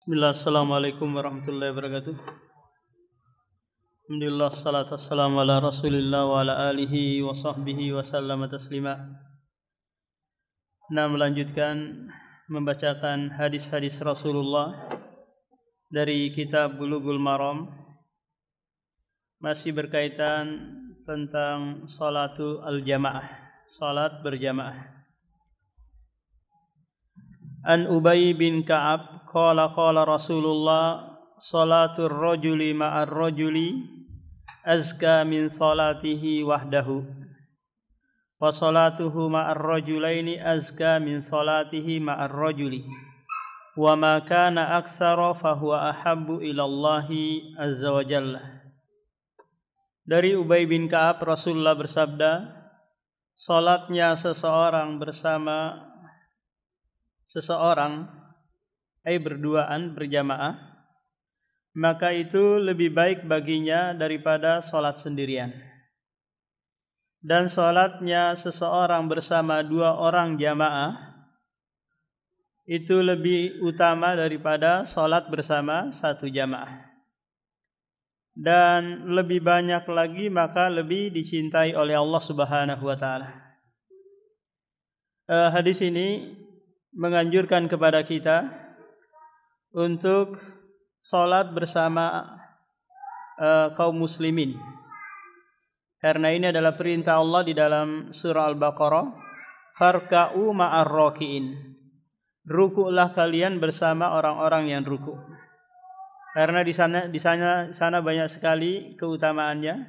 Bismillah, assalamualaikum warahmatullahi wabarakatuh. Alhamdulillah, salatu wassalamu ala rasulillah wa ala alihi wa sahbihi wa sallama taslima. Nah, melanjutkan membacakan hadis-hadis Rasulullah dari kitab Bulughul Maram, masih berkaitan tentang salatu al-jamaah, salat berjamaah. An Ubay bin Ka'ab qala Rasulullah salatul rajuli ma'ar rajuli azka min salatihi wahdahu wa salatuhu ma'ar rajulaini azka min salatihi ma'ar rajuli wa ma kana aktsara fa huwa ahabbu ila Allahi azza wa jalla. Dari Ubay bin Ka'ab, Rasulullah bersabda, salatnya seseorang bersama seseorang, berduaan berjamaah, maka itu lebih baik baginya daripada salat sendirian. Dan salatnya seseorang bersama dua orang jamaah itu lebih utama daripada salat bersama satu jamaah. Dan lebih banyak lagi, maka lebih dicintai oleh Allah Subhanahu wa taala. Hadis ini menganjurkan kepada kita untuk sholat bersama kaum muslimin, karena ini adalah perintah Allah di dalam surah Al-Baqarah, farka'u ma'ar raki'in, rukuklah kalian bersama orang-orang yang rukuk. Karena di sana banyak sekali keutamaannya,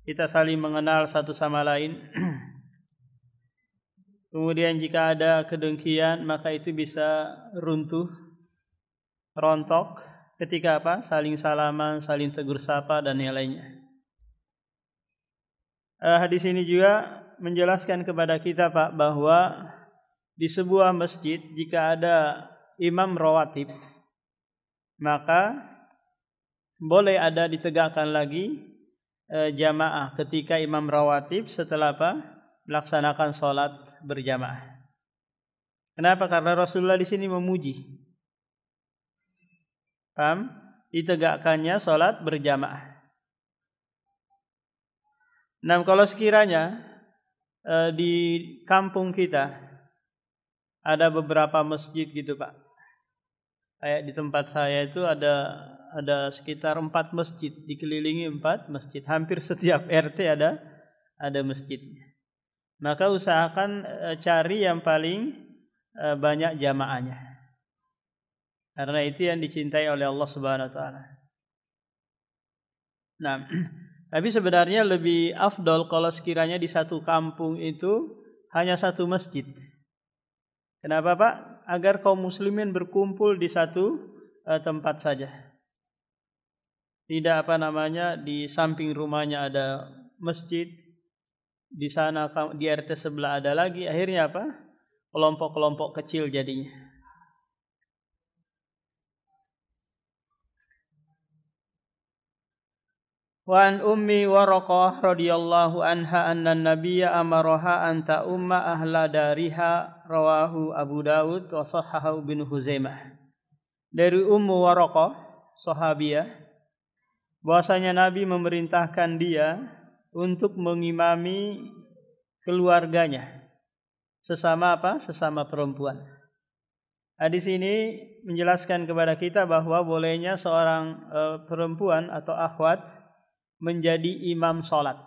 kita saling mengenal satu sama lain. Kemudian jika ada kedengkian, maka itu bisa runtuh, rontok ketika saling salaman, saling tegur sapa dan yang lainnya. Hadis ini juga menjelaskan kepada kita bahwa di sebuah masjid jika ada imam rawatib, maka boleh ada ditegakkan lagi jamaah ketika imam rawatib setelah melaksanakan sholat berjamaah. Kenapa? Karena Rasulullah di sini memuji, ditegakkannya sholat berjamaah. Nah, kalau sekiranya di kampung kita ada beberapa masjid gitu Pak, kayak di tempat saya itu ada sekitar 4 masjid, dikelilingi 4 masjid, hampir setiap RT ada masjidnya. Maka usahakan cari yang paling banyak jamaahnya, karena itu yang dicintai oleh Allah Subhanahu wa taala. Nah, tapi sebenarnya lebih afdol kalau sekiranya di satu kampung itu hanya satu masjid. Kenapa Pak? Agar kaum muslimin berkumpul di satu tempat saja. Tidak di samping rumahnya ada masjid, di sana di RT sebelah ada lagi, akhirnya kelompok-kelompok kecil jadinya. Wa an ummi Waraqah radhiyallahu anha anna an-nabiyya amaraha an ta'umma ahla dariha, rawahu Abu Dawud wa sahahahu Ibnu Huzaimah. Dari Ummu Waraqah, sahabiyah, bahwasanya Nabi memerintahkan dia untuk mengimami keluarganya sesama sesama perempuan. Hadis ini menjelaskan kepada kita bahwa bolehnya seorang perempuan atau akhwat menjadi imam sholat.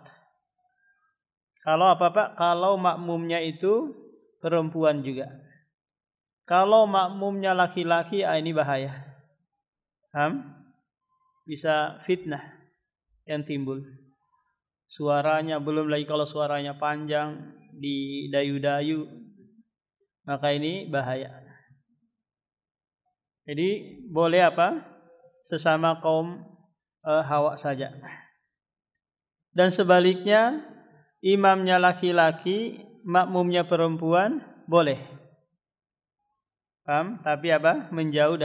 Kalau Kalau makmumnya itu perempuan juga. Kalau makmumnya laki-laki, ini bahaya. Bisa fitnah yang timbul. Suaranya, belum lagi kalau suaranya panjang, didayu-dayu, maka ini bahaya. Jadi boleh sesama kaum hawa saja. Dan sebaliknya, imamnya laki-laki, makmumnya perempuan, boleh. Tapi menjauh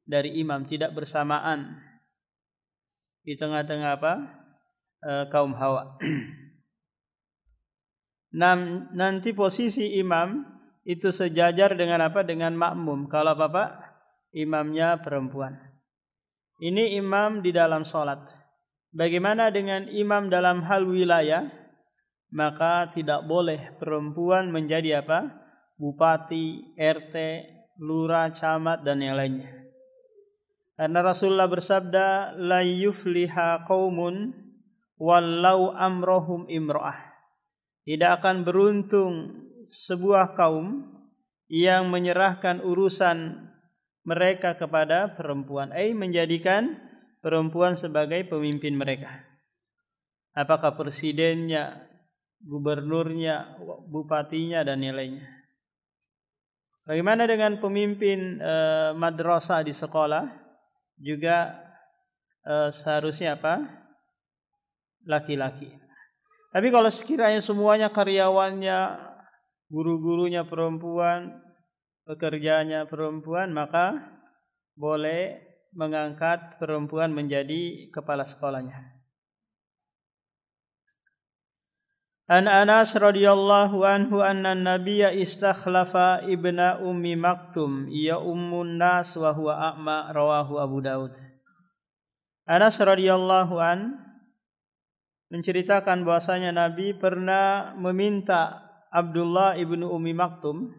dari imam, tidak bersamaan di tengah-tengah kaum hawa. Nanti posisi imam itu sejajar dengan dengan makmum. Kalau imamnya perempuan. Ini imam di dalam sholat. Bagaimana dengan imam dalam hal wilayah? Maka tidak boleh perempuan menjadi apa? Bupati, RT, lurah, camat, dan yang lainnya. Karena Rasulullah bersabda, la yufliha qaumun wallau amrohum imro'ah. Tidak akan beruntung sebuah kaum yang menyerahkan urusan mereka kepada perempuan, menjadikan perempuan sebagai pemimpin mereka. Apakah presidennya, gubernurnya, bupatinya, dan yang lainnya. Bagaimana dengan pemimpin madrasah di sekolah? Juga seharusnya apa? Laki-laki. Tapi kalau sekiranya semuanya karyawannya, guru-gurunya perempuan, pekerjanya perempuan, maka boleh mengangkat perempuan menjadi kepala sekolahnya. An Anas radhiyallahu anhu anna Nabiyya istakhlafa ibna Ummi Maktum ya ummun nas wa huwa a'ma, rawahu Abu Daud. Anas radhiyallahu an menceritakan bahwasanya Nabi pernah meminta Abdullah ibnu Ummi Maktum,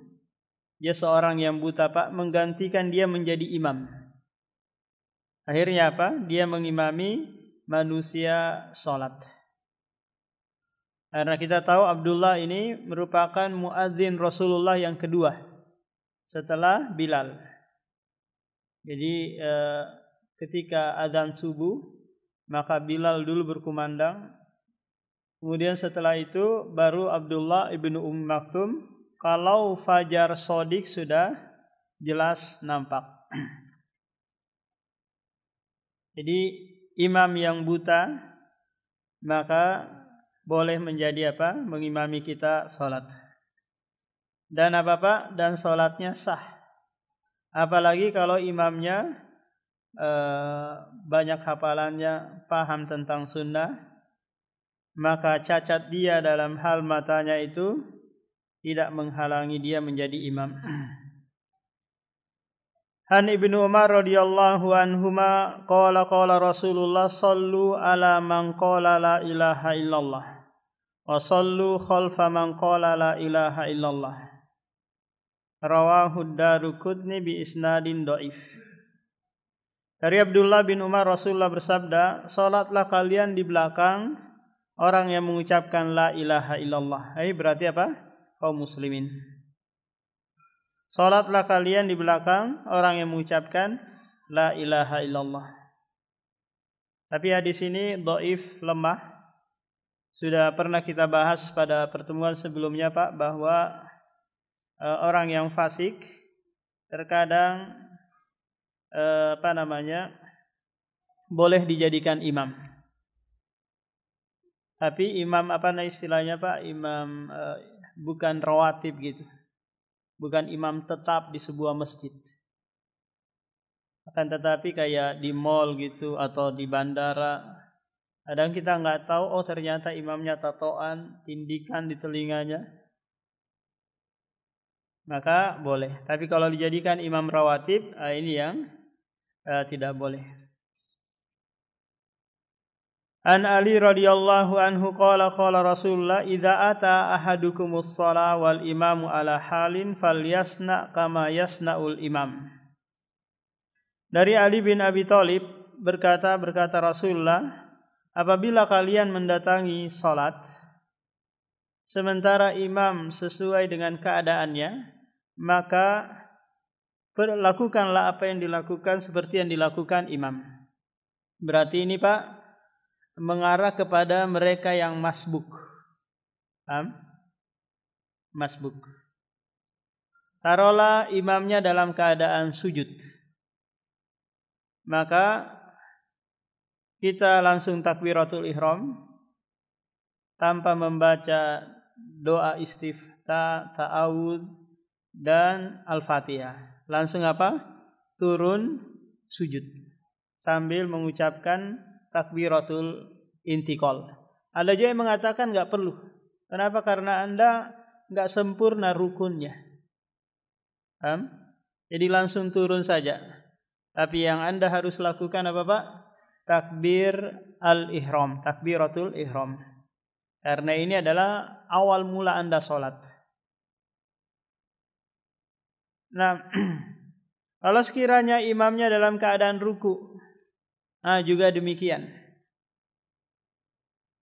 dia seorang yang buta Pak, menggantikan dia menjadi imam. Akhirnya apa? Dia mengimami manusia salat. Karena kita tahu Abdullah ini merupakan muadzin Rasulullah yang kedua setelah Bilal. Jadi ketika azan subuh maka Bilal dulu berkumandang. Kemudian setelah itu baru Abdullah ibnu Ummi Maktum, kalau fajar sodik sudah jelas nampak. Jadi imam yang buta maka boleh menjadi apa? Mengimami kita salat. Dan apa Pak? Dan salatnya sah. Apalagi kalau imamnya banyak hafalannya, paham tentang sunnah, maka cacat dia dalam hal matanya itu tidak menghalangi dia menjadi imam. Han Ibnu Umar radhiyallahu anhuma qala qala Rasulullah sallu ala man qala la ilaha illallah wa sallu khalfa man qala la ilaha illallah. Rawahu Daruqutni bi isnadin dhaif. Dari Abdullah bin Umar, Rasulullah bersabda, salatlah kalian di belakang orang yang mengucapkan la ilaha illallah. Berarti apa? Kaum muslimin. Salatlah kalian di belakang orang yang mengucapkan la ilaha illallah. Tapi hadis ini dhaif, lemah. Sudah pernah kita bahas pada pertemuan sebelumnya Pak, bahwa orang yang fasik terkadang boleh dijadikan imam. Tapi imam istilahnya Pak? Imam bukan rawatib gitu. Bukan imam tetap di sebuah masjid. Akan tetapi kayak di mall gitu atau di bandara, kadang kita nggak tahu, ternyata imamnya tatoan, tindikan di telinganya. Maka boleh. Tapi kalau dijadikan imam rawatib, ini yang tidak boleh. An Ali radhiyallahu anhu qala qala Rasulullah idza ata ahadukumus shalah wal imamu ala halin falyasna kama yasnaul imam. Dari Ali bin Abi Thalib berkata Rasulullah, apabila kalian mendatangi salat sementara imam sesuai dengan keadaannya, maka lakukanlah apa yang dilakukan seperti yang dilakukan imam. Berarti ini Pak mengarah kepada mereka yang masbuk. Masbuk. Taruhlah imamnya dalam keadaan sujud. Maka kita langsung takbiratul ihram tanpa membaca doa istiftah, ta'awud, dan al-fatihah. Langsung apa? Turun sujud sambil mengucapkan takbiratul intiqal. Ada juga yang mengatakan nggak perlu. Kenapa? Karena Anda nggak sempurna rukunnya. Jadi langsung turun saja. Tapi yang Anda harus lakukan apa Pak? Takbir al-ihram, takbiratul ihram. Karena ini adalah awal mula Anda sholat. Nah, kalau sekiranya imamnya dalam keadaan ruku, juga demikian.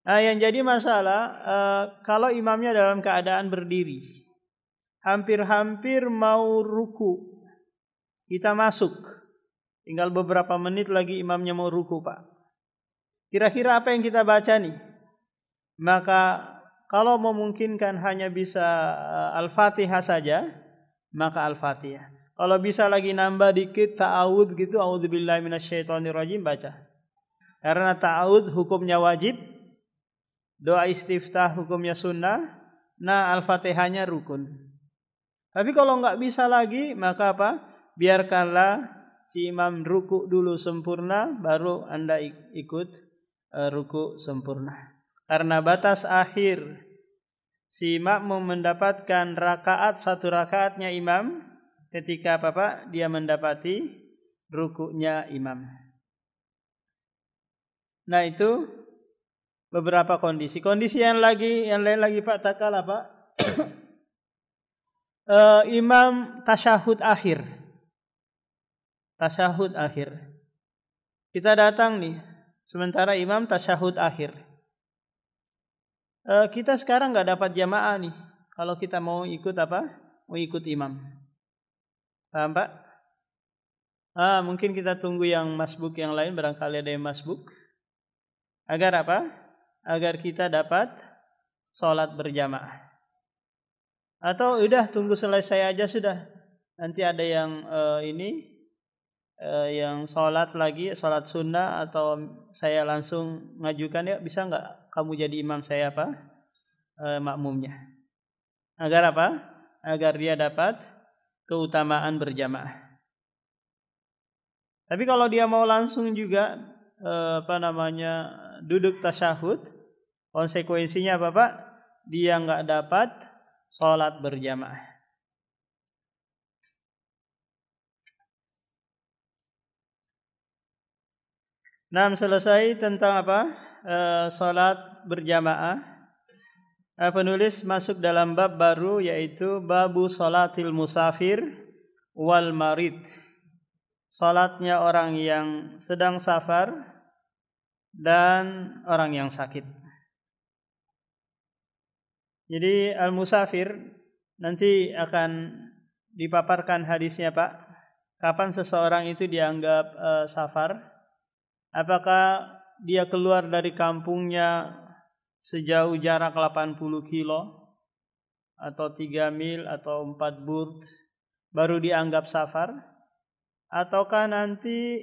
Yang jadi masalah, kalau imamnya dalam keadaan berdiri, hampir-hampir mau ruku, kita masuk. Tinggal beberapa menit lagi imamnya mau ruku Pak. Kira-kira apa yang kita baca nih? Maka kalau memungkinkan hanya bisa Al-Fatihah saja, maka Al-Fatihah. Kalau bisa lagi nambah dikit ta'awudz gitu, a'udzubillahi minasyaitonirrajim, baca. Karena ta'awudz hukumnya wajib, doa istiftah hukumnya sunnah, nah Al-Fatihahnya rukun. Tapi kalau enggak bisa lagi, maka apa? Biarkanlah si imam ruku dulu sempurna, baru Anda ikut ruku sempurna. Karena batas akhir si makmum mendapatkan satu rakaatnya imam ketika Bapak dia mendapati rukuknya imam. Nah itu beberapa kondisi. Kondisi yang lain lagi Pak, takala Pak. Imam tasyahud akhir. Tasyahud akhir. Kita datang nih, sementara imam tasyahud akhir. Kita sekarang nggak dapat jamaah nih. Kalau kita mau ikut apa? Mau ikut imam. Paham Pak? Mungkin kita tunggu yang masbuk yang lain, barangkali ada yang masbuk. Agar apa? Agar kita dapat sholat berjamaah. Atau udah tunggu selesai aja sudah. Nanti ada yang yang sholat lagi, sholat sunnah, atau saya langsung ngajukan, ya bisa nggak kamu jadi imam saya apa? Makmumnya. Agar apa? Agar dia dapat keutamaan berjamaah. Tapi kalau dia mau langsung juga duduk tasyahud, konsekuensinya apa Pak? Dia nggak dapat sholat berjamaah. Nah, selesai tentang apa? Salat berjamaah. Penulis masuk dalam bab baru, yaitu babu salatil musafir wal marid. Salatnya orang yang sedang safar dan orang yang sakit. Jadi al-musafir nanti akan dipaparkan hadisnya Pak. Kapan seseorang itu dianggap safar? Apakah dia keluar dari kampungnya sejauh jarak 80 kilo atau 3 mil atau 4 burd baru dianggap safar? Ataukah nanti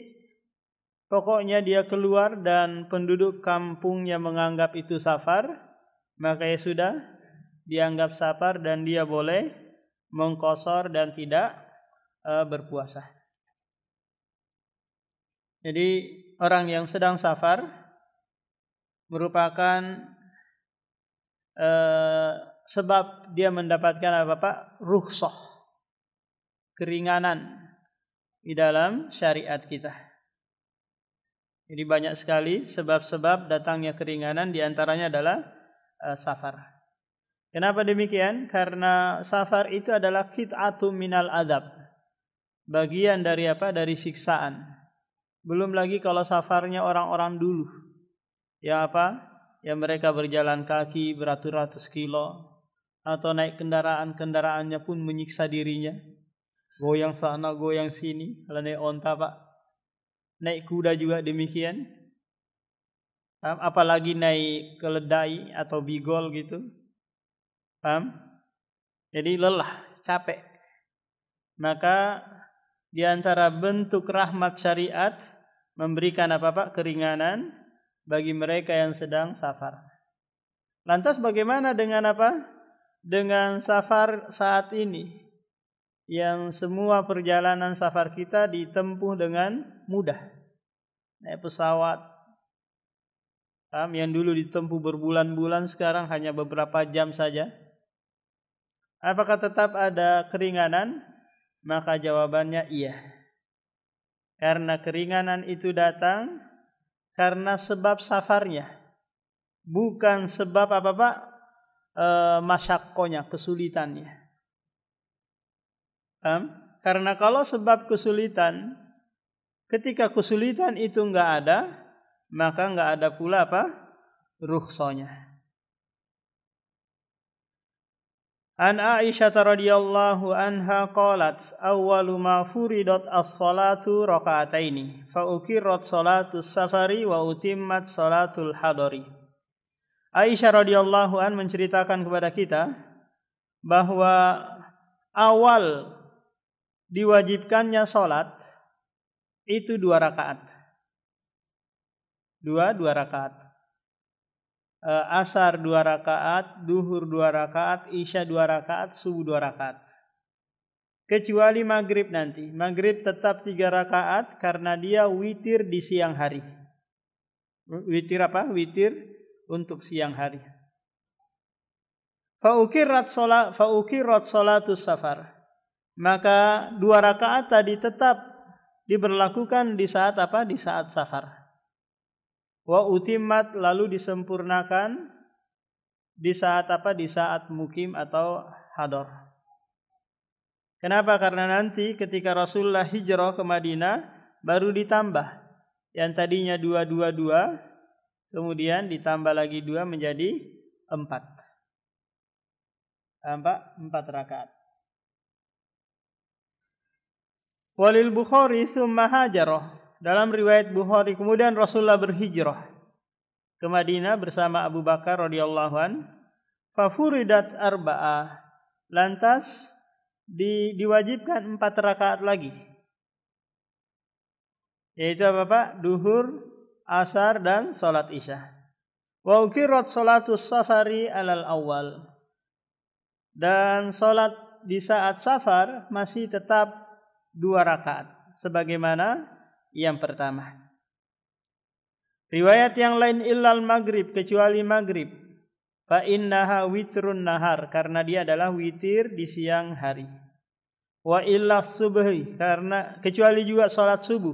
pokoknya dia keluar dan penduduk kampungnya menganggap itu safar, maka ya sudah dianggap safar dan dia boleh mengqashar dan tidak berpuasa. Jadi orang yang sedang safar merupakan sebab dia mendapatkan apa Pak? Rukhsah, keringanan di dalam syariat kita. Jadi banyak sekali sebab-sebab datangnya keringanan, di antaranya adalah safar. Kenapa demikian? Karena safar itu adalah qit'atun minal adab. Bagian dari apa? Dari siksaan. Belum lagi kalau safarnya orang-orang dulu. Ya apa? Ya mereka berjalan kaki beratus-ratus kilo. Atau naik kendaraannya pun menyiksa dirinya. Goyang sana, goyang sini. Kalau naik onta Pak. Naik kuda juga demikian. Apalagi naik keledai atau bigol gitu. Paham? Jadi lelah, capek. Maka di antara bentuk rahmat syariat memberikan apa Pak? Keringanan bagi mereka yang sedang safar. Lantas bagaimana dengan apa? Dengan safar saat ini, yang semua perjalanan safar kita ditempuh dengan mudah. Naik pesawat, yang dulu ditempuh berbulan-bulan, sekarang hanya beberapa jam saja. Apakah tetap ada keringanan? Maka jawabannya iya. Karena keringanan itu datang karena sebab safarnya, bukan sebab apa Pak? Masyakkonya, kesulitannya. Karena kalau sebab kesulitan, ketika kesulitan itu enggak ada, maka enggak ada pula apa? Rukhsahnya. An Aisyah radhiyallahu anha qalat awwalu ma furidat as-salatu raka'ataini fa ukirat salatus safari wa utimmat salatul hadari. Aisyah radhiyallahu an menceritakan kepada kita bahwa awal diwajibkannya salat itu 2 rakaat. Dua rakaat. Asar 2 rakaat, duhur 2 rakaat, isya 2 rakaat, subuh 2 rakaat. Kecuali maghrib nanti. Maghrib tetap 3 rakaat karena dia witir di siang hari. Witir apa? Witir untuk siang hari. Faukirat salatus safar. Maka 2 rakaat tadi tetap diberlakukan di saat apa? Di saat safar. Wa utimmat lalu disempurnakan di saat apa? Di saat mukim atau hadar. Kenapa? Karena nanti ketika Rasulullah hijrah ke Madinah baru ditambah. Yang tadinya 2, kemudian ditambah lagi 2 menjadi 4. 4 rakaat. Walil Bukhari summa hajarah. Dalam riwayat Bukhari, kemudian Rasulullah berhijrah ke Madinah bersama Abu Bakar radhiyallahu an. Fafuridat arba'ah. Lantas diwajibkan 4 rakaat lagi. Yaitu apa Pak? Duhur, asar dan salat isya. Wa ukirat salatus safari alal awal. Dan salat di saat safar masih tetap 2 rakaat sebagaimana yang pertama. Riwayat yang lain illal maghrib, kecuali maghrib. Fa innaha witrun nahar, karena dia adalah witir di siang hari. Wa illa subhi, karena kecuali juga salat subuh.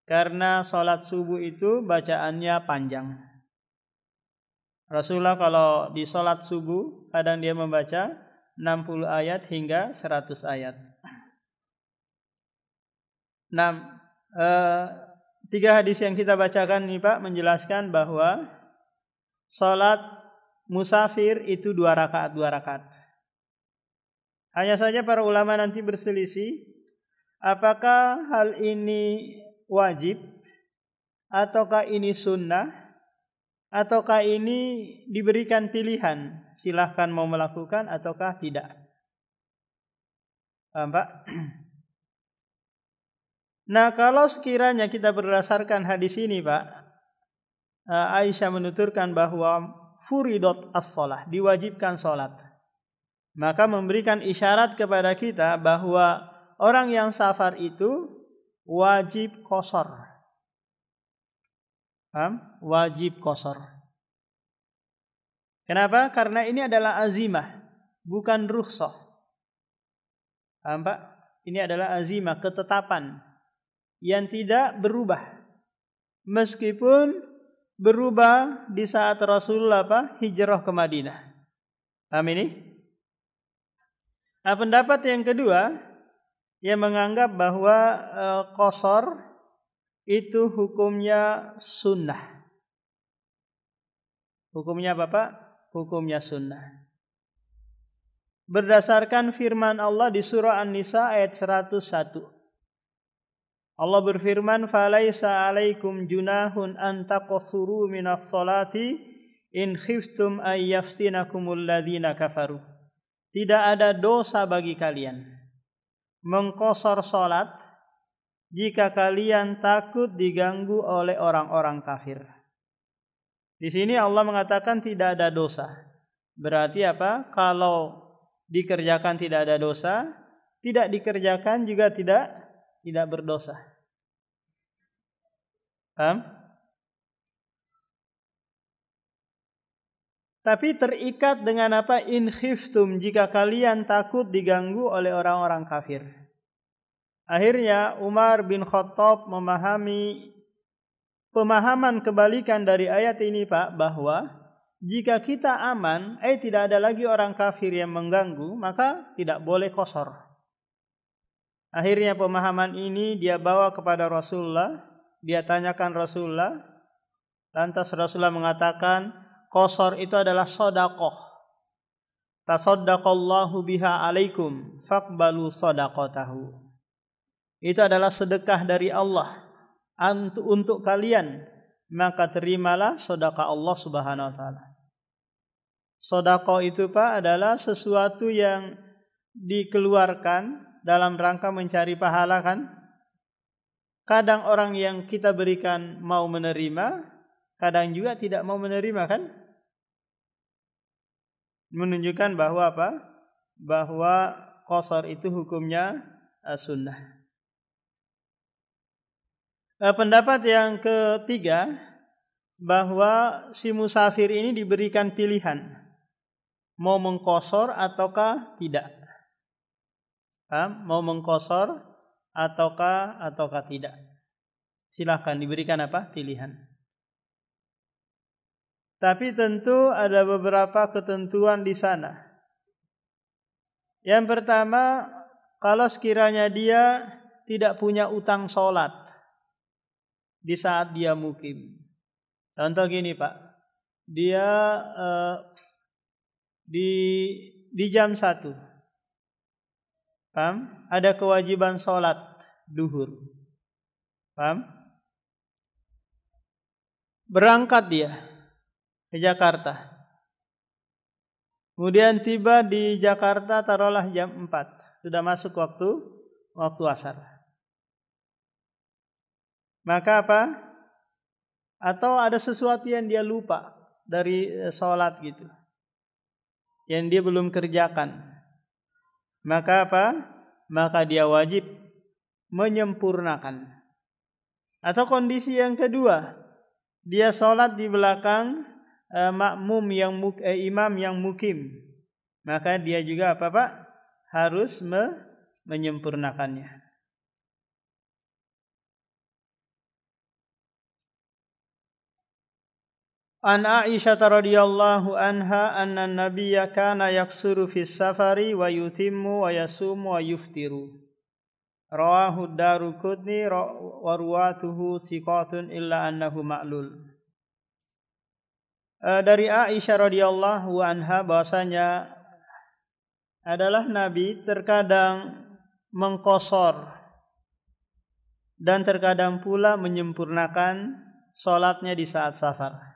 Karena salat subuh itu bacaannya panjang. Rasulullah kalau di salat subuh kadang dia membaca 60 ayat hingga 100 ayat. 3 hadis yang kita bacakan nih Pak menjelaskan bahwa salat musafir itu 2 rakaat. Hanya saja para ulama nanti berselisih apakah hal ini wajib ataukah ini sunnah ataukah ini diberikan pilihan, silahkan mau melakukan ataukah tidak. Pak? Nah, kalau sekiranya kita berdasarkan hadis ini, Pak, Aisyah menuturkan bahwa furidot as-shalah, diwajibkan salat. Maka memberikan isyarat kepada kita bahwa orang yang safar itu wajib qashar. Wajib qashar. Kenapa? Karena ini adalah azimah, bukan rukhsah. Pak? Ini adalah azimah, ketetapan yang tidak berubah. Meskipun berubah di saat Rasulullah hijrah ke Madinah. Paham ini? Nah, pendapat yang kedua yang menganggap bahwa qashar itu hukumnya sunnah. Hukumnya apa Pak? Hukumnya sunnah. Berdasarkan firman Allah di surah An-Nisa ayat 101. Allah berfirman, "Falaisa 'alaikum junahun an taqsuru minas salati in khiftum ay yaftinakumul ladzina kafaru." Tidak ada dosa bagi kalian mengqashar salat jika kalian takut diganggu oleh orang-orang kafir. Di sini Allah mengatakan tidak ada dosa. Berarti apa? Kalau dikerjakan tidak ada dosa, tidak dikerjakan juga tidak berdosa. Paham? Tapi terikat dengan apa? In khiftum, jika kalian takut diganggu oleh orang-orang kafir. Akhirnya Umar bin Khattab memahami pemahaman kebalikan dari ayat ini, Pak, bahwa jika kita aman, tidak ada lagi orang kafir yang mengganggu, maka tidak boleh qasar. Akhirnya pemahaman ini dia bawa kepada Rasulullah, dia tanyakan Rasulullah, lantas Rasulullah mengatakan, qasar itu adalah sedekah. Tasaddaqallahu biha alaikum faqbalu shadaqatahu. Itu adalah sedekah dari Allah untuk kalian, maka terimalah sedekah Allah Subhanahu wa taala. Sedekah itu, Pak, adalah sesuatu yang dikeluarkan dalam rangka mencari pahala, kan? Kadang orang yang kita berikan mau menerima, kadang juga tidak mau menerima, kan? Menunjukkan bahwa apa? Bahwa qasar itu hukumnya sunnah. Pendapat yang ketiga, bahwa si musafir ini diberikan pilihan mau mengqasar ataukah tidak. Mau mengqasar ataukah tidak. Silahkan diberikan apa? Pilihan. Tapi tentu ada beberapa ketentuan di sana. Yang pertama, kalau sekiranya dia tidak punya utang sholat di saat dia mukim. Contoh gini, Pak. Dia di jam 1. Paham? Ada kewajiban sholat duhur. Paham? Berangkat dia ke Jakarta. Kemudian tiba di Jakarta taruhlah jam 4. Sudah masuk waktu asar. Maka apa? Atau ada sesuatu yang dia lupa dari sholat gitu, yang dia belum kerjakan. Maka apa? Maka dia wajib menyempurnakan. Atau kondisi yang kedua, dia sholat di belakang imam yang mukim. Maka dia juga apa, Pak? Harus menyempurnakannya. An Aisyah radhiyallahu anha anna nabiyya kana yaksuru fis safari wa yutimmu wa yasumu wa yuftiru. Rawahu Daruqutni wa ruwatuhu thiqatun illa annahu ma'lul. Dari Aisyah radhiyallahu anha bahwasanya adalah Nabi terkadang mengqasar dan terkadang pula menyempurnakan salatnya di saat safar.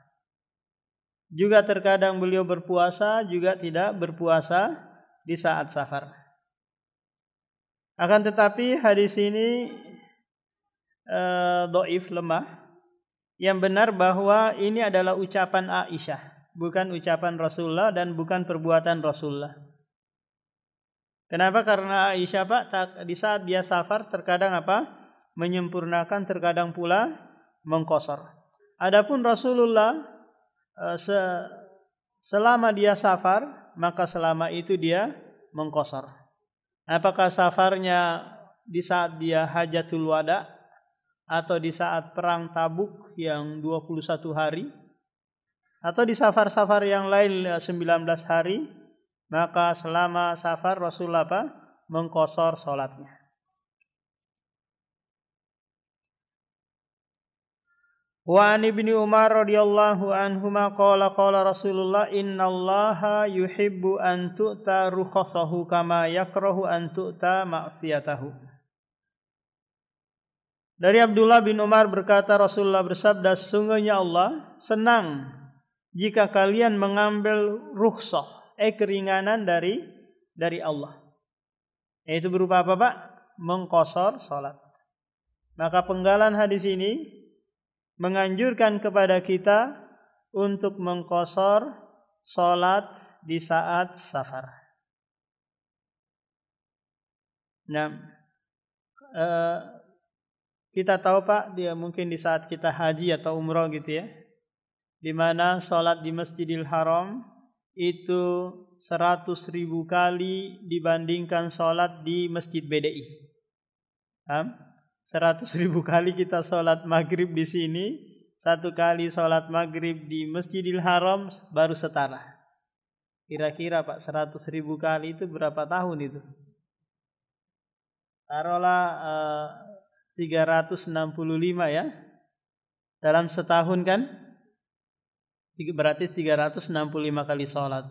Juga terkadang beliau berpuasa, juga tidak berpuasa di saat safar. Akan tetapi hadis ini dhaif, lemah. Yang benar bahwa ini adalah ucapan Aisyah, bukan ucapan Rasulullah dan bukan perbuatan Rasulullah. Kenapa? Karena Aisyah, Pak, di saat dia safar terkadang apa? Menyempurnakan, terkadang pula mengqasar. Adapun Rasulullah selama dia safar, maka selama itu dia mengqasar. Apakah safarnya di saat dia hajatul wada atau di saat perang Tabuk yang 21 hari atau di safar-safar yang lain 19 hari, maka selama safar Rasulullah apa? Mengqasar salatnya. Wa an Ibnu Umar radhiyallahu anhuma qala Rasulullah innallaha yuhibbu an tu'ta rukhasahu kama yakrahu an tu'ta ma'siyatahu. Dari Abdullah bin Umar berkata, Rasulullah bersabda, sesungguhnya Allah senang jika kalian mengambil rukhsah, keringanan dari Allah. Itu berupa apa, Pak? Mengqasar salat. Maka penggalan hadis ini menganjurkan kepada kita untuk mengqasar salat di saat safar. Nah, kita tahu, Pak, dia mungkin di saat kita haji atau umrah gitu ya, di mana salat di Masjidil Haram itu 100.000 kali dibandingkan salat di Masjid BDI. Paham? 100.000 kali kita sholat maghrib di sini, 1 kali sholat maghrib di Masjidil Haram baru setara. Kira-kira Pak, 100.000 kali itu berapa tahun itu? Taruhlah 365 ya. Dalam setahun kan? Berarti 365 kali sholat.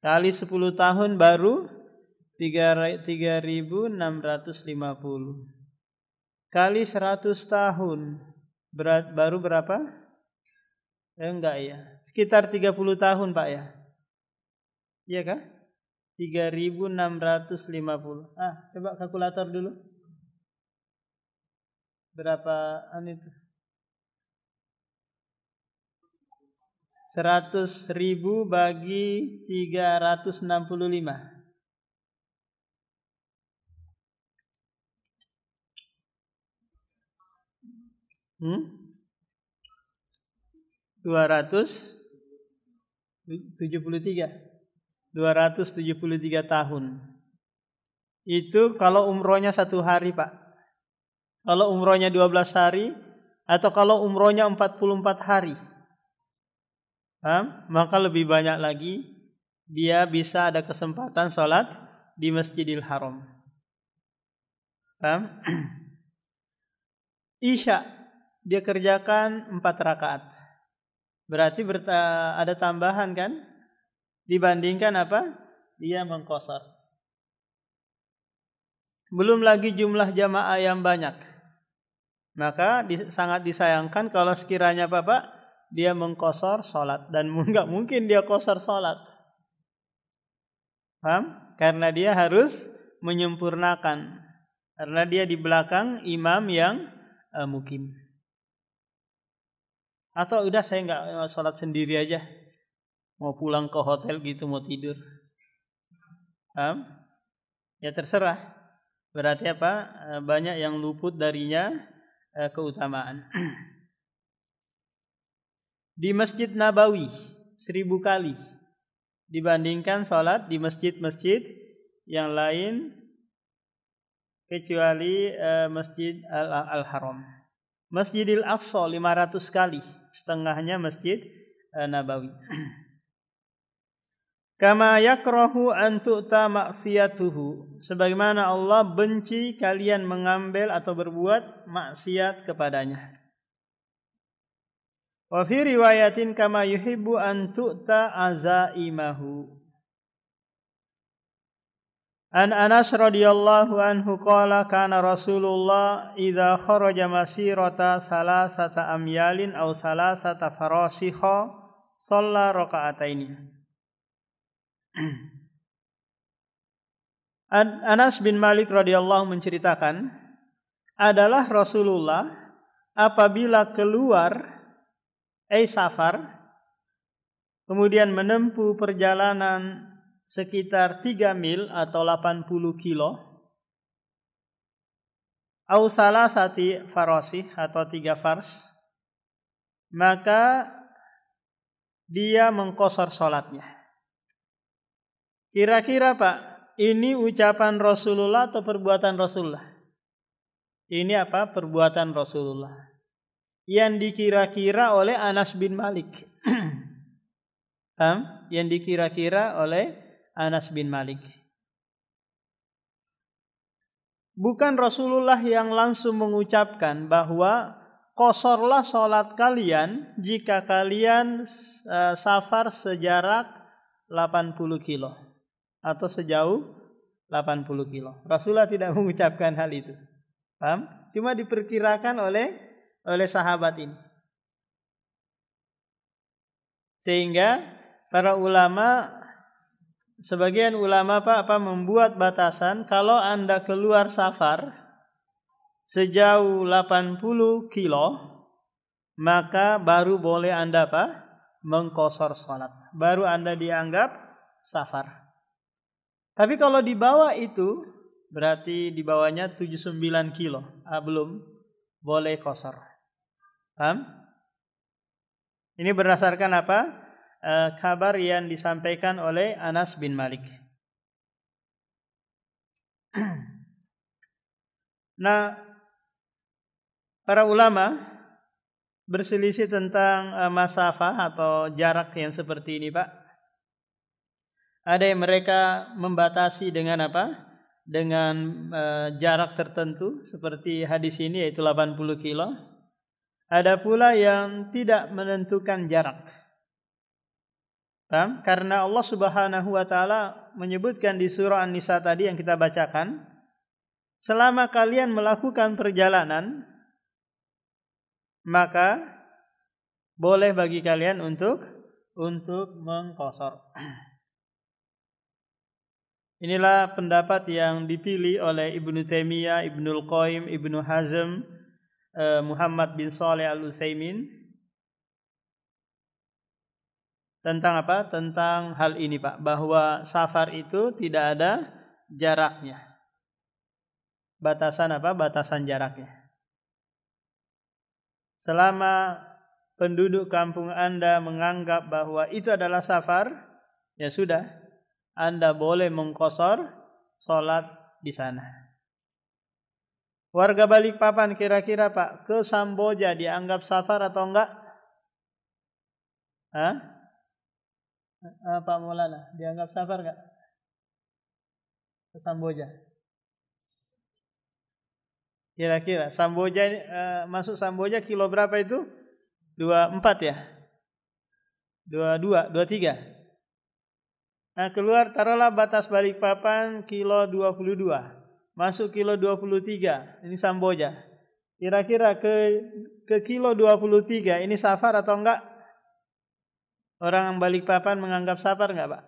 Kali 10 tahun baru 3.650. Kali 100 tahun baru berapa? Enggak ya. Sekitar 30 tahun Pak ya. Iya kah? 3.650. Coba kalkulator dulu. Berapa itu? 100.000 bagi 365. 273 tahun. Itu kalau umrohnya 1 hari Pak. Kalau umrohnya 12 hari atau kalau umrohnya 44 hari. Maka lebih banyak lagi dia bisa ada kesempatan sholat di Masjidil Haram. Isya dia kerjakan 4 rakaat. Berarti ada tambahan kan? Dibandingkan apa? Dia mengqashar. Belum lagi jumlah jamaah yang banyak. Maka sangat disayangkan kalau sekiranya Bapak dia mengqashar salat dan enggak mungkin dia qashar salat. Paham? Karena dia harus menyempurnakan. Karena dia di belakang imam yang mukim. Atau udah saya enggak salat sendiri aja. Mau pulang ke hotel gitu, mau tidur. Paham? Ya terserah. Berarti apa? Banyak yang luput darinya keutamaan. Di Masjid Nabawi 1000 kali dibandingkan sholat di masjid-masjid yang lain kecuali Masjid Al-Haram. Masjidil Aqsa 500 kali, setengahnya Masjid Nabawi. Kama yakrahu an tu'ta maksiyatuhu, sebagaimana Allah benci kalian mengambil atau berbuat maksiat kepadanya. Wa fi riwayatin kama yuhibbu an tu'ta azaimahu. An Anas radhiyallahu anhu qala kana Rasulullah idza kharaja masirata salasata amyalin aw salasata farasikha shalla raka'ataini. Anas bin Malik radhiyallahu menceritakan adalah Rasulullah apabila keluar safar kemudian menempuh perjalanan sekitar 3 mil atau 80 kilo au salasati farasih atau 3 fars, maka dia mengqashar salatnya. Kira-kira Pak, ini ucapan Rasulullah atau perbuatan Rasulullah? Ini apa? Perbuatan Rasulullah yang dikira-kira oleh Anas bin Malik. Yang dikira-kira oleh Anas bin Malik. Bukan Rasulullah yang langsung mengucapkan bahwa qasharlah salat kalian jika kalian safar sejarak 80 kilo atau sejauh 80 kilo. Rasulullah tidak mengucapkan hal itu. Paham? Cuma diperkirakan oleh sahabat ini. Sehingga para ulama, sebagian ulama membuat batasan kalau Anda keluar safar sejauh 80 kilo, maka baru boleh Anda mengqashar salat. Baru Anda dianggap safar. Tapi kalau di bawah itu, berarti di bawahnya 79 kilo, belum boleh qashar. Paham? Ini berdasarkan apa? Kabar yang disampaikan oleh Anas bin Malik. Nah, para ulama berselisih tentang masafah atau jarak yang seperti ini, Pak. Ada yang mereka membatasi dengan apa? Dengan jarak tertentu seperti hadis ini yaitu 80 kilo. Ada pula yang tidak menentukan jarak. Paham? Karena Allah Subhanahu wa taala menyebutkan di surah An-Nisa tadi yang kita bacakan, selama kalian melakukan perjalanan maka boleh bagi kalian untuk mengqasar. Inilah pendapat yang dipilih oleh Ibnu Taimiyah, Ibnul Qayyim, Ibnu Hazm, Muhammad bin Shalih Al-Utsaimin tentang apa? Tentang hal ini, Pak, bahwa safar itu tidak ada jaraknya. Batasan apa? Batasan jaraknya. Selama penduduk kampung Anda menganggap bahwa itu adalah safar, ya sudah, Anda boleh mengqasar salat di sana. Warga Balikpapan kira-kira, Pak, ke Samboja dianggap safar atau enggak? Hah? Pak Maulana, dianggap safar enggak? Ke Samboja. Kira-kira Samboja masuk Samboja kilo berapa itu? 24 ya? 22, 23. Nah, keluar taruhlah batas Balikpapan kilo 22. Masuk kilo 23, ini Samboja. Kira-kira ke kilo 23 ini safar atau enggak? Orang Balikpapan menganggap safar enggak, Pak?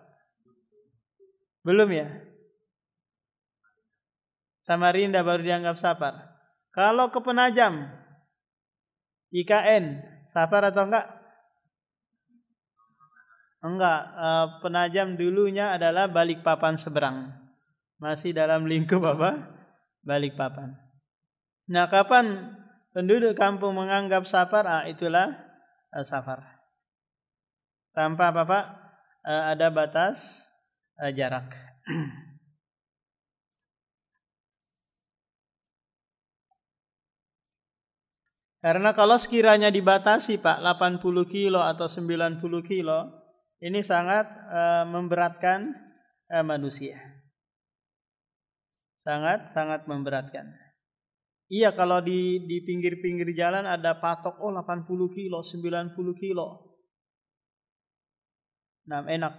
Belum ya? Samarinda baru dianggap safar. Kalau ke Penajam, IKN, safar atau enggak? Enggak, Penajam dulunya adalah Balikpapan seberang. Masih dalam lingkup apa? Balikpapan. Nah, kapan penduduk kampung menganggap safar? Itulah safar. Tanpa apa? Ada batas jarak. Karena kalau sekiranya dibatasi, Pak, 80 kilo atau 90 kilo, ini sangat memberatkan manusia. Sangat memberatkan. Iya, kalau di pinggir-pinggir jalan ada patok, 80 kilo, 90 kilo. Nah, enak.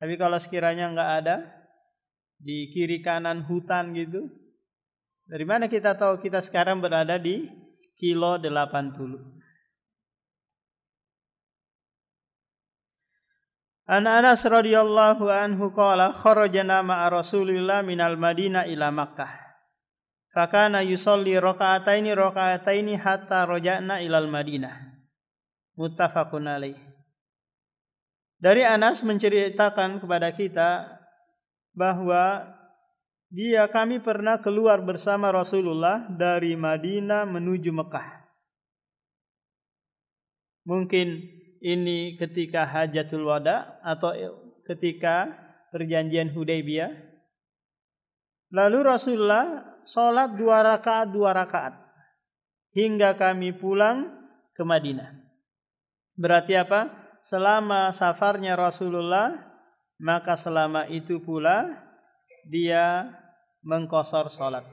Tapi kalau sekiranya enggak ada, di kiri kanan hutan gitu, dari mana kita tahu kita sekarang berada di kilo 80? Anas radhiyallahu anhu qala kharajna ma'a Rasulillah minal Madinah ila Makkah. Fakana yusalli raka'ataini hatta raja'na ilal Madinah. Muttafaqun alaih. Dari Anas menceritakan kepada kita bahwa kami pernah keluar bersama Rasulullah dari Madinah menuju Mekah. Mungkin ini ketika Hajatul Wada atau ketika perjanjian Hudaybiyah. Lalu Rasulullah sholat 2 rakaat hingga kami pulang ke Madinah. Berarti apa? Selama safarnya Rasulullah, maka selama itu pula dia mengqasar sholat.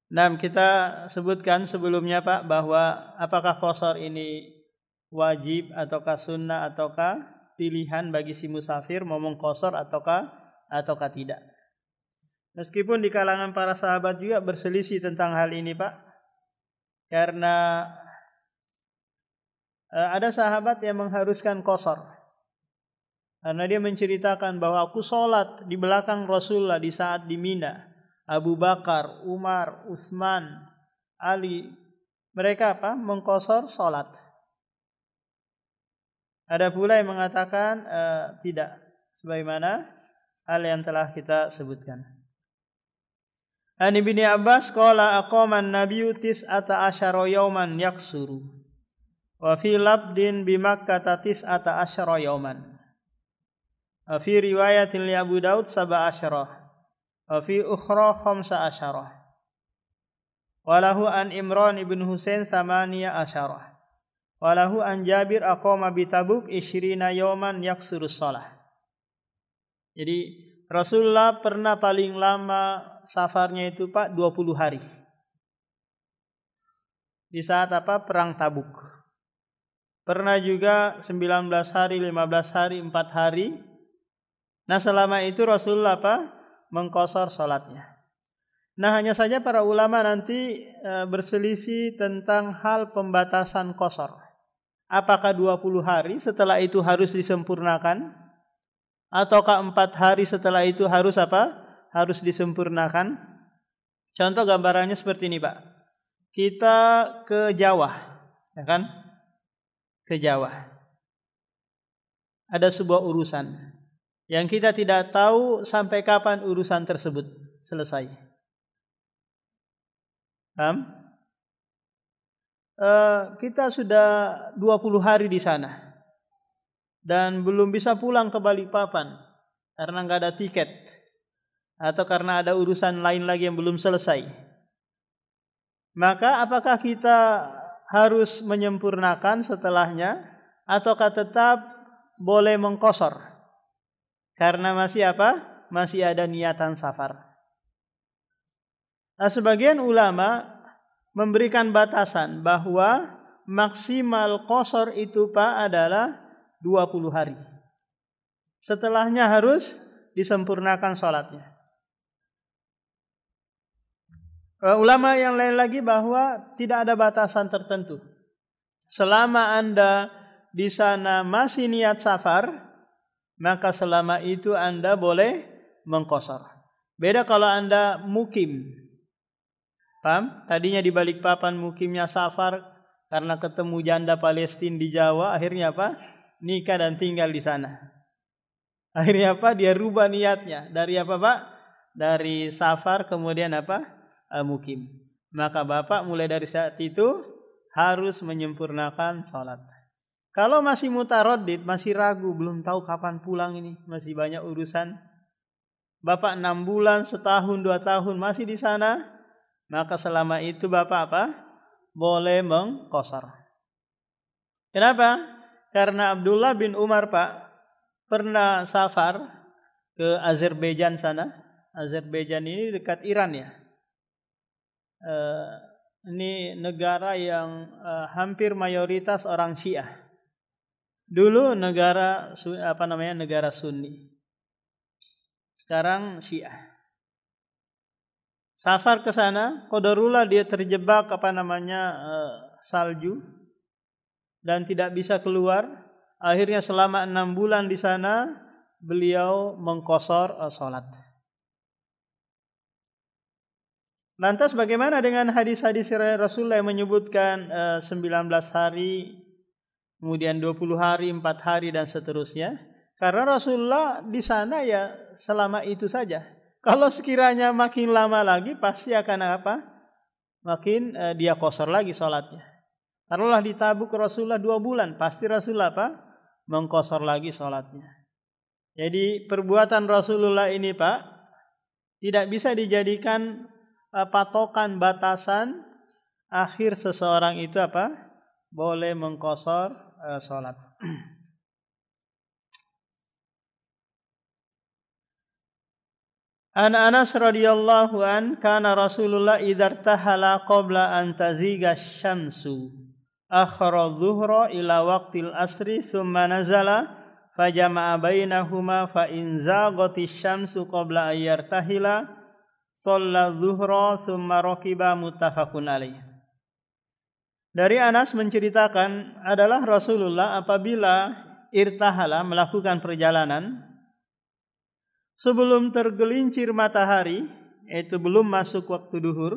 Nah, kita sebutkan sebelumnya, Pak, bahwa apakah qasar ini wajib ataukah sunnah ataukah pilihan bagi si musafir mau mengqasar ataukah tidak. Meskipun di kalangan para sahabat juga berselisih tentang hal ini, Pak. Karena ada sahabat yang mengharuskan qasar. Karena dia menceritakan bahwa aku sholat di belakang Rasulullah di saat di Mina. Abu Bakar, Umar, Utsman, Ali, mereka apa? Mengqasar salat. Ada pula yang mengatakan tidak, sebagaimana hal yang telah kita sebutkan. An Ibnu Abbas qala aqama an-nabiyyu tis'ata asyara yawman yaksuru. Wa fi labdin bi Makkah tis'ata asyara yauman. Wa fi riwayatin li Abu Daud 17. Wa fi ukhra 15. Walahu an Imran ibn Husain 18. Walahu an Jabir aqama bi Tabuk 20 yauman yaksurus shalah. Jadi Rasulullah pernah paling lama safarnya itu Pak 20 hari. Di saat apa? Perang Tabuk. Pernah juga 19 hari, 15 hari, 4 hari. Nah, selama itu Rasulullah apa? Mengqashar salatnya. Nah, hanya saja para ulama nanti berselisih tentang hal pembatasan qashar. Apakah 20 hari setelah itu harus disempurnakan? Ataukah 4 hari setelah itu harus apa? Harus disempurnakan? Contoh gambarannya seperti ini, Pak. Kita ke Jawa, ya kan? Ke Jawa. Ada sebuah urusan yang kita tidak tahu sampai kapan urusan tersebut selesai. Paham? Kita sudah 20 hari di sana dan belum bisa pulang ke Balikpapan karena nggak ada tiket atau karena ada urusan lain lagi yang belum selesai. Maka apakah kita harus menyempurnakan setelahnya ataukah tetap boleh mengqashar karena masih apa? Masih ada niatan safar. Nah, sebagian ulama memberikan batasan bahwa maksimal qashar itu Pak adalah 20 hari. Setelahnya harus disempurnakan salatnya. Ulama yang lain lagi bahwa tidak ada batasan tertentu. Selama Anda di sana masih niat safar, maka selama itu Anda boleh mengqashar. Beda kalau Anda mukim. Paham? Tadinya di Balikpapan mukimnya safar karena ketemu janda Palestina di Jawa, akhirnya apa? Nikah dan tinggal di sana. Akhirnya apa? Dia rubah niatnya dari apa, Pak? Dari safar kemudian apa? Mukim. Maka Bapak mulai dari saat itu harus menyempurnakan salat. Kalau masih mutaraddid, masih ragu, belum tahu kapan pulang ini, masih banyak urusan. Bapak 6 bulan, setahun, 2 tahun masih di sana, maka selama itu Bapak apa? Boleh mengqashar. Kenapa? Karena Abdullah bin Umar Pak pernah safar ke Azerbaijan sana. Azerbaijan ini dekat Iran ya. Ini negara yang hampir mayoritas orang Syiah. Dulu negara negara Sunni. Sekarang Syiah. Safar ke sana, qadarullah dia terjebak salju dan tidak bisa keluar. Akhirnya selama 6 bulan di sana beliau mengqashar salat. Lantas bagaimana dengan hadis-hadis Rasulullah yang menyebutkan 19 hari, kemudian 20 hari, 4 hari dan seterusnya? Karena Rasulullah di sana ya selama itu saja. Kalau sekiranya makin lama lagi pasti akan apa? Makin dia qashar lagi salatnya. Taruhlah di Tabuk Rasulullah 2 bulan, pasti Rasulullah apa? Mengqashar lagi salatnya. Jadi perbuatan Rasulullah ini Pak tidak bisa dijadikan patokan batasan akhir seseorang itu apa? Boleh mengqashar salat. An Anas radhiyallahu an kana Rasulullah idza tahala qabla an taziga syamsu akhara dhuhra ila waqtil asri thumma nazala fajama'a bainahuma fa in zaghatis syamsu qabla ayyartahila shalla dhuhra thumma raqiba muttafaqun alaih. Dari Anas menceritakan adalah Rasulullah apabila irtahala melakukan perjalanan sebelum tergelincir matahari, yaitu belum masuk waktu duhur,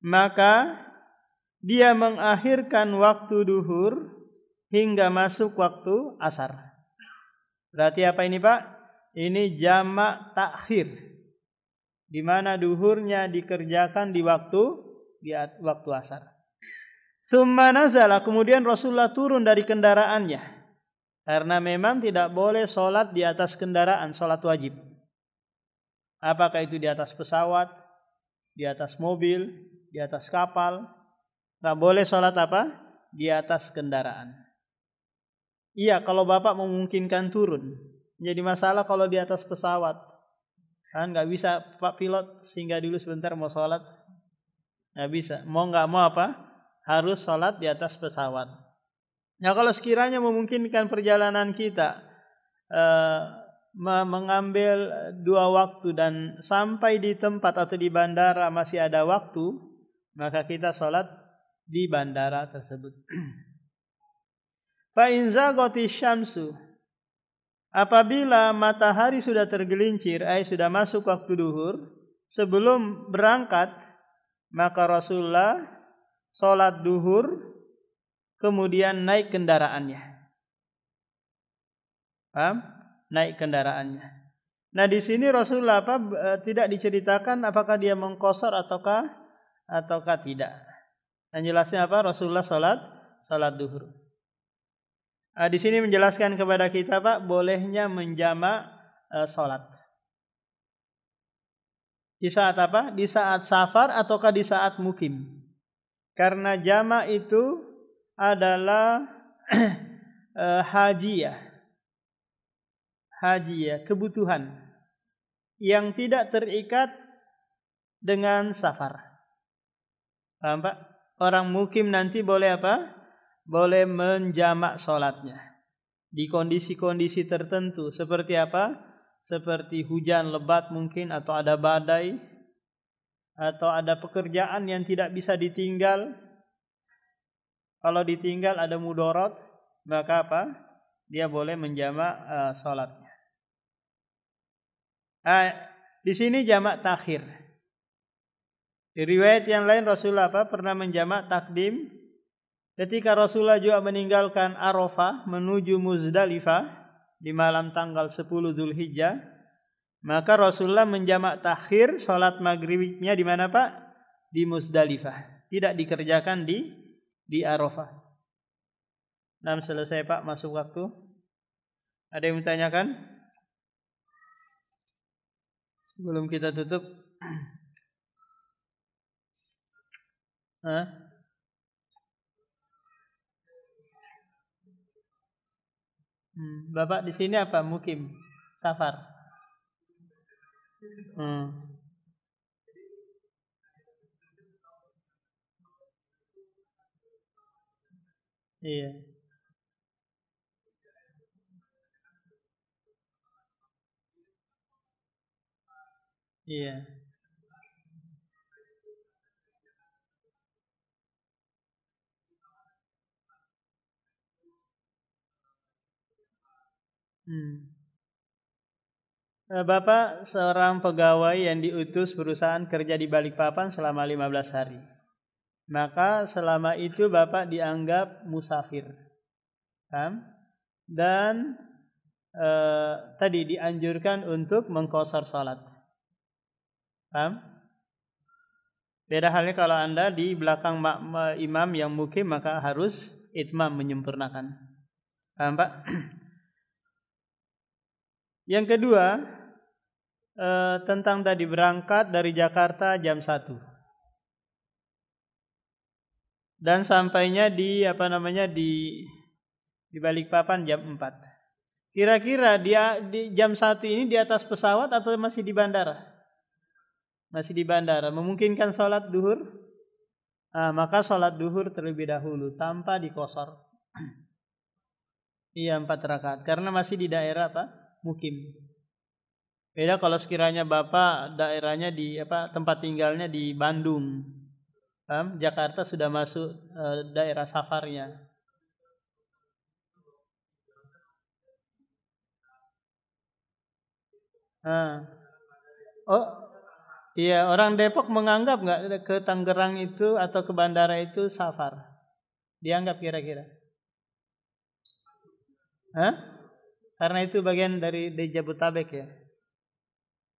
maka dia mengakhirkan waktu duhur hingga masuk waktu asar. Berarti apa ini Pak? Ini jamak takhir, di mana duhurnya dikerjakan di waktu asar. Tsumma nazala, kemudian Rasulullah turun dari kendaraannya. Karena memang tidak boleh sholat di atas kendaraan, sholat wajib. Apakah itu di atas pesawat, di atas mobil, di atas kapal. Nggak boleh sholat apa? Di atas kendaraan. Iya, kalau Bapak memungkinkan turun. Jadi masalah kalau di atas pesawat. Kan nggak bisa, Pak pilot singgah dulu sebentar mau sholat. Nggak bisa. Mau nggak mau apa? Harus sholat di atas pesawat. Nah kalau sekiranya memungkinkan perjalanan kita mengambil 2 waktu dan sampai di tempat atau di bandara masih ada waktu, maka kita sholat di bandara tersebut. Fa in zaghatis syamsu, apabila matahari sudah tergelincir, sudah masuk waktu duhur, sebelum berangkat, maka Rasulullah sholat duhur, kemudian naik kendaraannya. Paham? Naik kendaraannya. Nah di sini Rasulullah tidak diceritakan apakah dia mengqashar ataukah tidak. Dan jelasnya apa? Rasulullah salat duhur. Di sini menjelaskan kepada kita Pak, bolehnya menjamak salat. Di saat apa? Di saat safar ataukah di saat mukim? Karena jamak itu adalah hajiyah, kebutuhan yang tidak terikat dengan safar. Paham Pak? Orang mukim nanti boleh apa? Boleh menjamak sholatnya di kondisi-kondisi tertentu. Seperti apa? Seperti hujan lebat mungkin, atau ada badai, atau ada pekerjaan yang tidak bisa ditinggal. Kalau ditinggal ada mudarat, maka apa? Dia boleh menjamak salatnya. Di sini jamak takhir. Di riwayat yang lain Rasulullah pernah menjamak takdim ketika Rasulullah juga meninggalkan Arafah menuju Muzdalifah di malam tanggal 10 Dzulhijjah. Maka Rasulullah menjamak takhir salat maghribnya di mana Pak? Di Muzdalifah. Tidak dikerjakan di Arafah. Nah, selesai Pak, masuk waktu. Ada yang bertanyakan? Sebelum kita tutup. Bapak di sini apa? Mukim, safar. Iya. Iya. Bapak seorang pegawai yang diutus perusahaan kerja di Balikpapan selama 15 hari. Maka selama itu Bapak dianggap musafir. Dan tadi dianjurkan untuk mengqashar salat. Paham? Beda halnya kalau Anda di belakang imam yang mukim, maka harus itmam, menyempurnakan. Paham Pak? Yang kedua, tentang tadi berangkat dari Jakarta jam 1 dan sampainya di di Balikpapan jam 4. Kira-kira dia di jam 1 ini di atas pesawat atau masih di bandara? Masih di bandara. Memungkinkan sholat duhur? Maka sholat duhur terlebih dahulu tanpa diqashar. Iya, 4 rakaat karena masih di daerah mukim. Beda kalau sekiranya Bapak daerahnya tempat tinggalnya di Bandung. Jakarta sudah masuk daerah safarnya. Iya, orang Depok menganggap nggak ke Tangerang itu atau ke bandara itu safar? Dianggap kira-kira? Karena itu bagian dari Jabodetabek ya.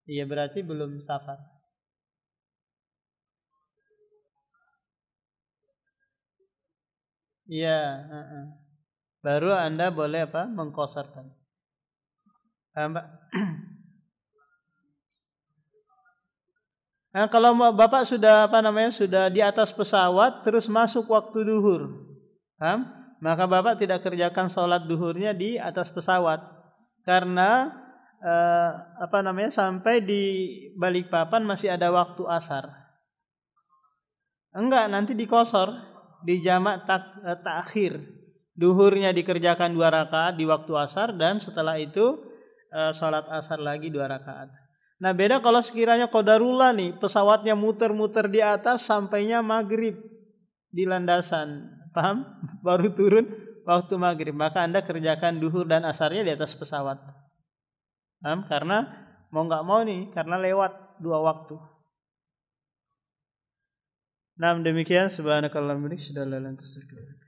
Iya, berarti belum safar. Iya, baru Anda boleh apa? Mengqasarkan. Paham, Pak? Nah, kalau Bapak sudah sudah di atas pesawat terus masuk waktu duhur, paham? Maka Bapak tidak kerjakan sholat duhurnya di atas pesawat karena sampai di Balikpapan masih ada waktu asar. Enggak, nanti dikosor di jamak takhir. Duhurnya dikerjakan 2 rakaat di waktu asar dan setelah itu sholat asar lagi 2 rakaat. Nah, beda kalau sekiranya qadarullah nih, pesawatnya muter-muter di atas sampainya maghrib di landasan, paham? Baru turun waktu maghrib, maka Anda kerjakan duhur dan asarnya di atas pesawat. Paham? Karena mau nggak mau nih, karena lewat 2 waktu. Nah, demikian subhanakallahumma wa bihamdika asyhadu an la ilaha illa anta astaghfiruka